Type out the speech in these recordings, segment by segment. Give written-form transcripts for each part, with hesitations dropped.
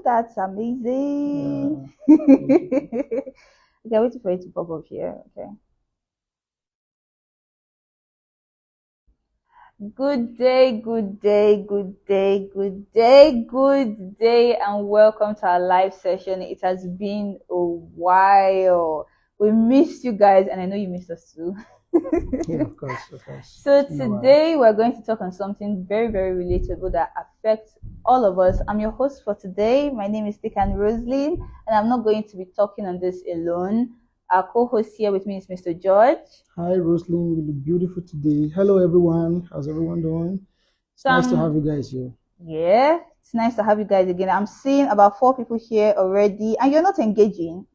that's amazing. Yeah. Okay, waiting for it to pop up here. Okay. Good day, good day, good day, good day, good day, and welcome to our live session. It has been a while. We missed you guys, and I know you missed us too. Yeah, of course, of course. So It's been a while. today we're going to talk on something very, very relatable that affects all of us. I'm your host for today. My name is Tikan Roslyn, and I'm not going to be talking on this alone. Our co-host here with me is Mr. George. Hi, Roslyn. You look beautiful today. Hello, everyone. How's everyone doing? It's So nice to have I'm you guys here. Yeah, it's nice to have you guys again. I'm seeing about 4 people here already, and you're not engaging.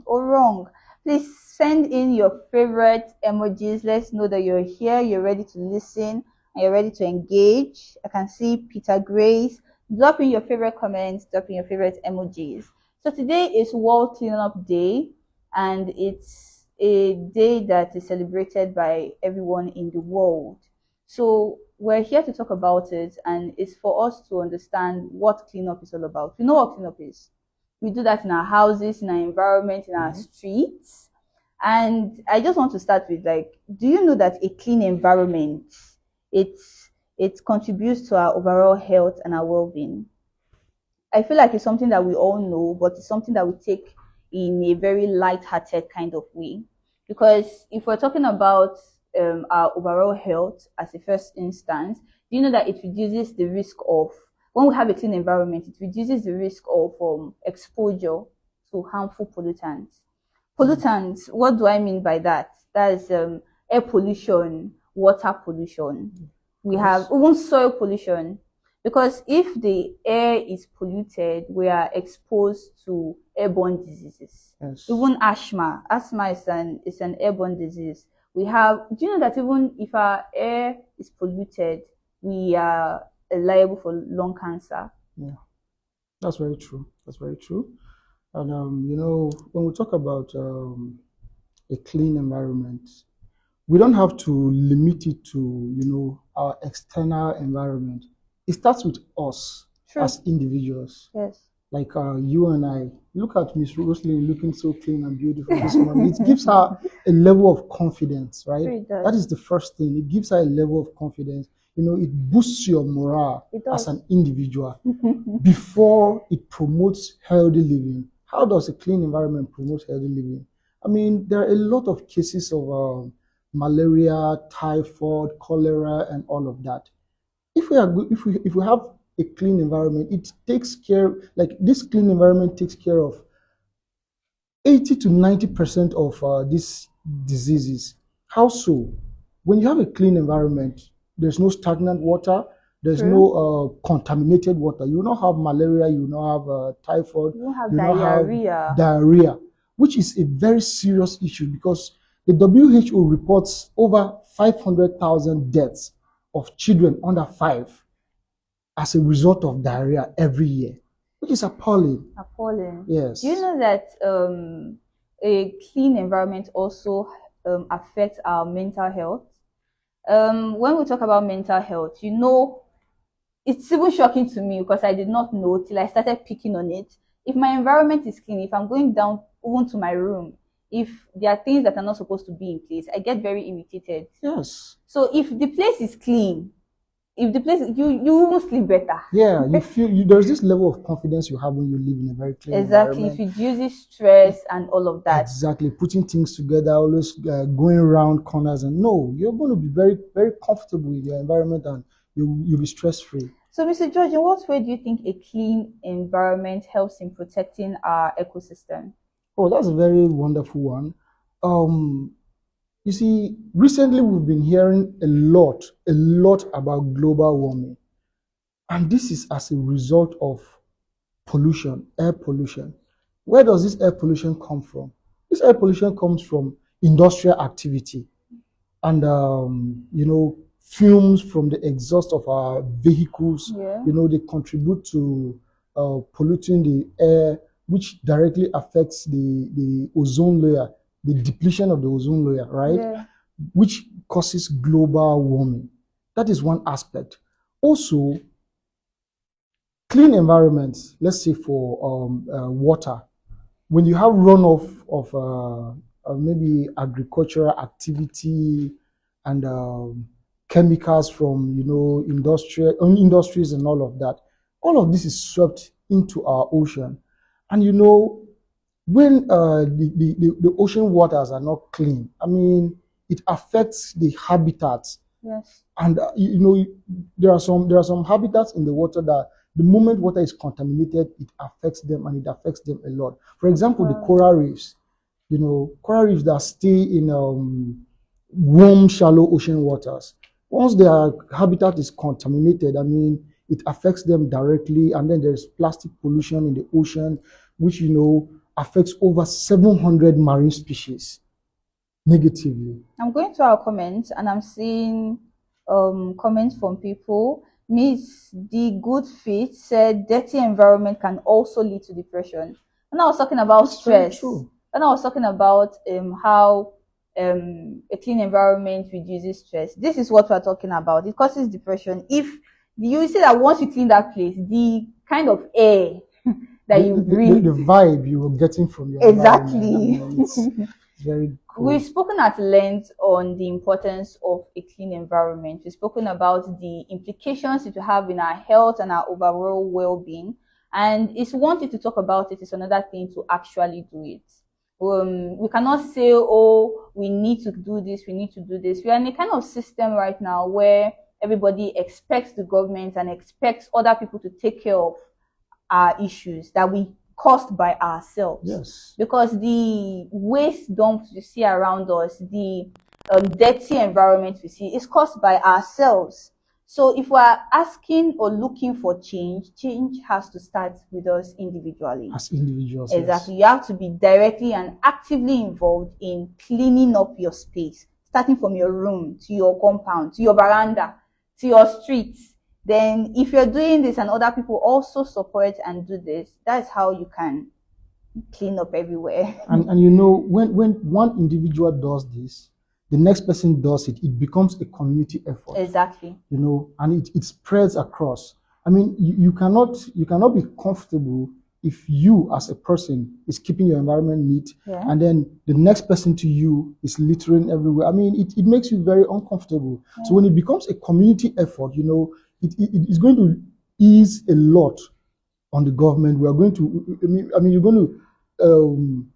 Or wrong. Please send in your favorite emojis. Let's know that you're here, you're ready to listen, and you're ready to engage. I can see Peter Grace. Drop in your favorite comments, drop in your favorite emojis. So today is World Cleanup Day, and it's a day that is celebrated by everyone in the world. So we're here to talk about it, and it's for us to understand what cleanup is all about. We know what cleanup is. We do that in our houses, in our environment, in our streets. And I just want to start with like, do you know that a clean environment it contributes to our overall health and our well-being? I feel like it's something that we all know, but it's something that we take in a very light-hearted kind of way. Because if we're talking about our overall health as a first instance, do you know that it reduces the risk of, when we have a clean environment, it reduces the risk of exposure to harmful pollutants. Pollutants, what do I mean by that? That is air pollution, water pollution. We have even soil pollution, because if the air is polluted, we are exposed to airborne diseases. Yes. Even asthma. Asthma is an airborne disease. We have, do you know that even if our air is polluted, we are liable for lung cancer? Yeah, that's very true. That's very true. And when we talk about a clean environment, we don't have to limit it to our external environment. It starts with us True. as individuals. Yes. Like you and I. Look at Miss Roslyn looking so clean and beautiful this morning. It gives her a level of confidence, right? True, it does. That is the first thing. It gives her a level of confidence. It boosts your morale It as does. an individual before it promotes healthy living. How does a clean environment promote healthy living? I mean, there are a lot of cases of malaria, typhoid, cholera, and all of that. If we have a clean environment, it takes care, like this clean environment takes care of 80 to 90% of these diseases. How so? When you have a clean environment, there's no stagnant water, there's True. no contaminated water. You will not have malaria, you will not have typhoid, You won't have you will not have diarrhea. diarrhea, which is a very serious issue because the WHO reports over 500,000 deaths of children under 5 as a result of diarrhea every year, which is appalling. Appalling. Yes. Do you know that a clean environment also affects our mental health? When we talk about mental health, it's even shocking to me because I did not know till I started picking on it. If my environment is clean, if I'm going down even to my room, if there are things that are not supposed to be in place, I get very irritated. Yes. So if the place is clean, if the place you will sleep better. Yeah, you feel there's this level of confidence you have when you live in a very clean Exactly. environment. It reduces stress and all of that. Exactly, putting things together, always going around corners, and no, you're going to be very, very comfortable with your environment, and you'll be stress free. So, Mr. George, in what way do you think a clean environment helps in protecting our ecosystem? Oh, that's a very wonderful one. You see, recently we've been hearing a lot about global warming. And this is as a result of pollution, air pollution. Where does this air pollution come from? This air pollution comes from industrial activity and, fumes from the exhaust of our vehicles. Yeah. They contribute to polluting the air, which directly affects the ozone layer, the depletion of the ozone layer, right? Yeah. Which causes global warming. That is one aspect. Also, clean environments, let's say for water, when you have runoff of maybe agricultural activity and chemicals from industries and all of this is swept into our ocean, and when the ocean waters are not clean, I mean it affects the habitats. Yes. And there are some habitats in the water that the moment water is contaminated, it affects them, and it affects them a lot. For example, the coral reefs. Coral reefs that stay in warm, shallow ocean waters. Once their habitat is contaminated, I mean, it affects them directly. And then there's plastic pollution in the ocean, which affects over 700 marine species negatively. I'm going to our comments and I'm seeing comments from people. Miss the Good Fit said dirty environment can also lead to depression. And I was talking about That's very stress. true. And I was talking about how a clean environment reduces stress. This is what we're talking about. It causes depression. If you see that once you clean that place, the kind of air that you breathe, the vibe you were getting from your exactly. environment, I mean, it's very cool. We've spoken at length on the importance of a clean environment. We've spoken about the implications it will have in our health and our overall well-being. And it's one thing to talk about it, it's another thing to actually do it. We cannot say, oh, we need to do this, we need to do this. We are in a kind of system right now where everybody expects the government and expects other people to take care of our issues that we caused by ourselves. Yes. Because the waste dumps you see around us, the dirty environment we see, is caused by ourselves. So if we're asking or looking for change, change has to start with us individually. As individuals. Exactly. Yes. You have to be directly and actively involved in cleaning up your space, starting from your room to your compound, to your veranda, to your streets. Then if you're doing this and other people also support and do this, that's how you can clean up everywhere. And when one individual does this, the next person does it, it becomes a community effort. Exactly. And it spreads across. I mean, you cannot be comfortable if you as a person is keeping your environment neat, and then the next person to you is littering everywhere. I mean, it makes you very uncomfortable. Yeah. So when it becomes a community effort, it is going to ease a lot on the government. We are going to, I mean, you're going to,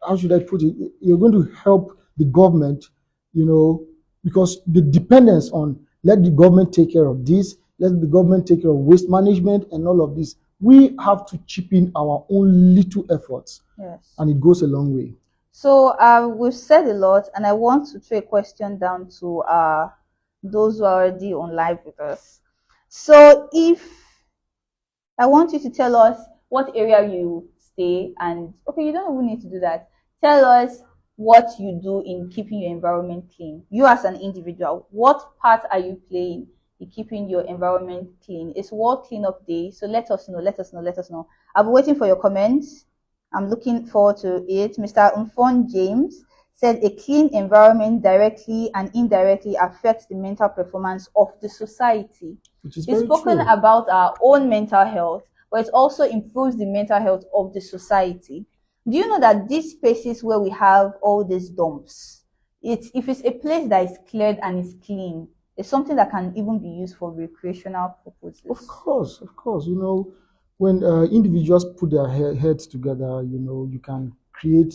how should I put it? You're going to help the government, because the dependence on let the government take care of this, let the government take care of waste management and all of this. We have to chip in our own little efforts. Yes. And it goes a long way. So we've said a lot, and I want to throw a question down to those who are already on live with us. So if I want you to tell us what area you stay, and okay, you don't even need to do that. Tell us what you do in keeping your environment clean. You as an individual, what part are you playing in keeping your environment clean? It's World Cleanup Day, so let us know. I'll be waiting for your comments. I'm looking forward to it. Mr. Umfon James said a clean environment directly and indirectly affects the mental performance of the society. Which is He's very spoken true. about our own mental health, but it also improves the mental health of the society. Do you know that these spaces where we have all these dumps, if it's a place that is cleared and is clean, it's something that can even be used for recreational purposes. Of course. When individuals put their heads together, you can create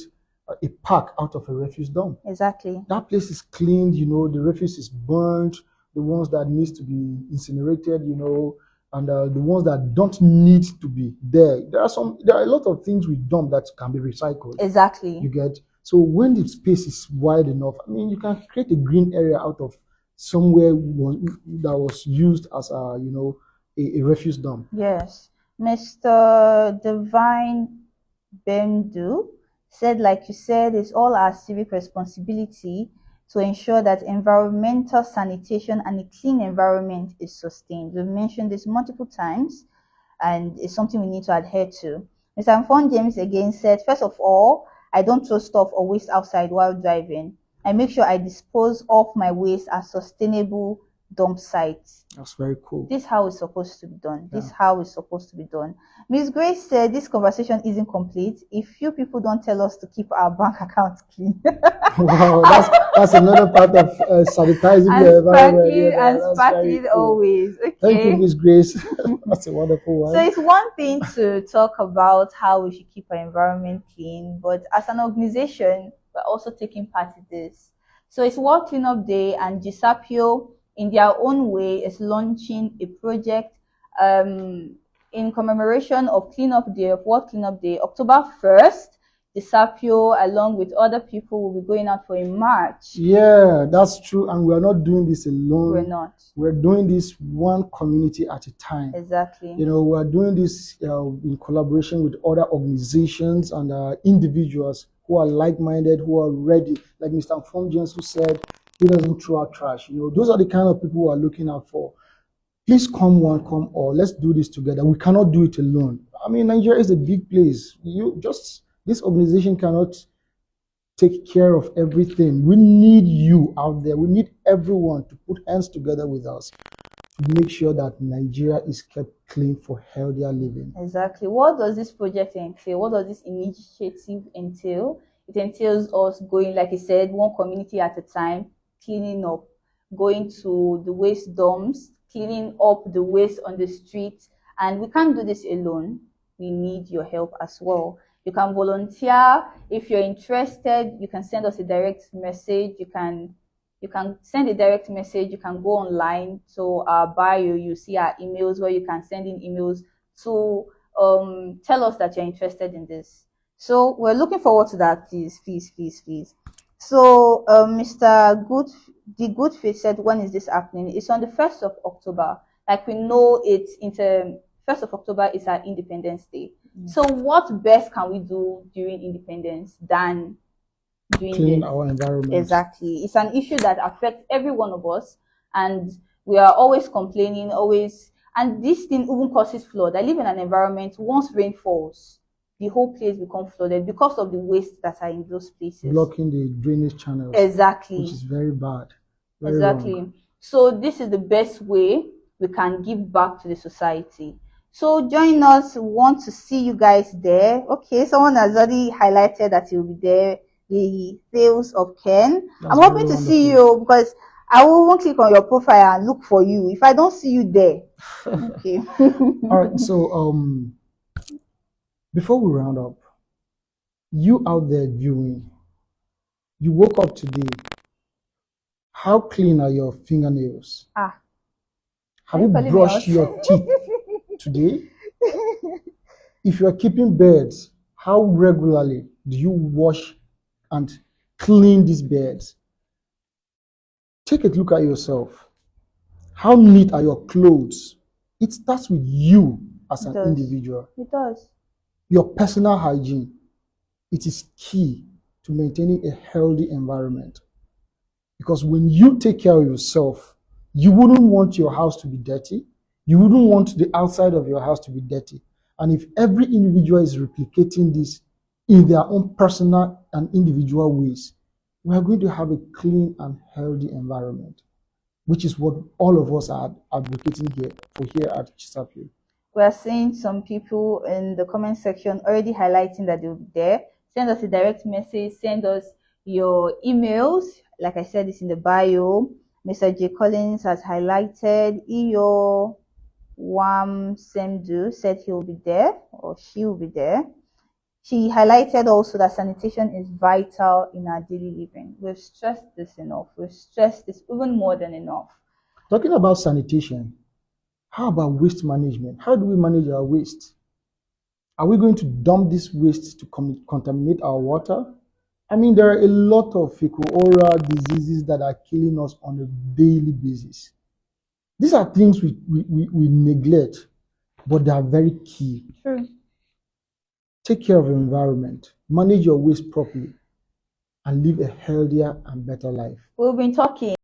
a park out of a refuse dump. Exactly. That place is cleaned, the refuse is burnt, the ones that needs to be incinerated, and the ones that don't need to be there. There are a lot of things we dump that can be recycled. Exactly. You get? So when the space is wide enough, I mean, you can create a green area out of somewhere that was used as a refuse dump. Yes. Mr. Divine Bendu said, like you said, it's all our civic responsibility to ensure that environmental sanitation and a clean environment is sustained. We've mentioned this multiple times, and it's something we need to adhere to. Mr. Amfon James again said, first of all, I don't throw stuff or waste outside while driving. I make sure I dispose of my waste as sustainable dump sites. That's very cool. This is how it's supposed to be done. Yeah. This is how it's supposed to be done. Miss Grace said this conversation isn't complete if you people don't tell us to keep our bank accounts clean. Wow, that's another part of sanitizing and the environment. sparkling Yeah, and that's very sparkling cool. always. Okay. Thank you, Miss Grace. That's a wonderful one. So it's one thing to talk about how we should keep our environment clean, but as an organization, we're also taking part in this. So it's World Cleanup Day, and GYSAPEO, in their own way, is launching a project in commemoration of Cleanup Day, of World Cleanup Day, October 1st. GYSAPEO, along with other people, will be going out for a march. Yeah, that's true. And we're not doing this alone. We're not. We're doing this one community at a time. Exactly. You know, we're doing this in collaboration with other organizations and individuals who are like-minded, who are ready. Like Mr. Fomjens, who said he doesn't throw out trash. You know, those are the kind of people who are looking out for. Please come one, come all. Let's do this together. We cannot do it alone. I mean, Nigeria is a big place. This organization cannot take care of everything. We need you out there. We need everyone to put hands together with us to make sure that Nigeria is kept clean for healthier living. Exactly. What does this project entail? What does this initiative entail? It entails us going, like I said, one community at a time, cleaning up, going to the waste dumps, cleaning up the waste on the streets. And we can't do this alone. We need your help as well. You can volunteer. If you're interested, you can send us a direct message. You can send a direct message. You can go online to our bio. You see our emails where you can send in emails to tell us that you're interested in this. So we're looking forward to that. Please. So the Good Faith said, when is this happening? It's on the 1st of October. Like we know, it's 1st of October is our Independence Day. So what best can we do during Independence than doing Clean our environment? Exactly. It's an issue that affects every one of us, and we are always complaining, and this thing even causes flood. I live in an environment, once rain falls, the whole place becomes flooded because of the waste that are in those places. Blocking the drainage channels. Exactly. Which is very bad. Exactly. Wrong. So this is the best way we can give back to the society. So join us. We want to see you guys there. Okay, someone has already highlighted that you'll be there. The Sales of Ken. I'm hoping to see you, because I will click on your profile and look for you if I don't see you there. Okay. All right. So before we round up, you out there viewing, you woke up today. How clean are your fingernails? Have you brushed your teeth today? If you are keeping beds, how regularly do you wash and clean these beds? Take a look at yourself. How neat are your clothes? It starts with you as an individual. It does. Your personal hygiene. It is key to maintaining a healthy environment. Because when you take care of yourself, you wouldn't want your house to be dirty. You wouldn't want the outside of your house to be dirty. And if every individual is replicating this in their own personal and individual ways, we are going to have a clean and healthy environment, which is what all of us are advocating here at GYSAPEO. We are seeing some people in the comment section already highlighting that they'll be there. Send us a direct message. Send us your emails. Like I said, it's in the bio. Mr. J. Collins has highlighted. Iyo Wam Semdu said he'll be there, or she'll be there. She highlighted also that sanitation is vital in our daily living. We've stressed this enough. We've stressed this even more than enough. Talking about sanitation, how about waste management? How do we manage our waste? Are we going to dump this waste to contaminate our water? I mean, there are a lot of fecal-oral diseases that are killing us on a daily basis. These are things we neglect, but they are very key. True. Take care of your environment, manage your waste properly, and live a healthier and better life. We've been talking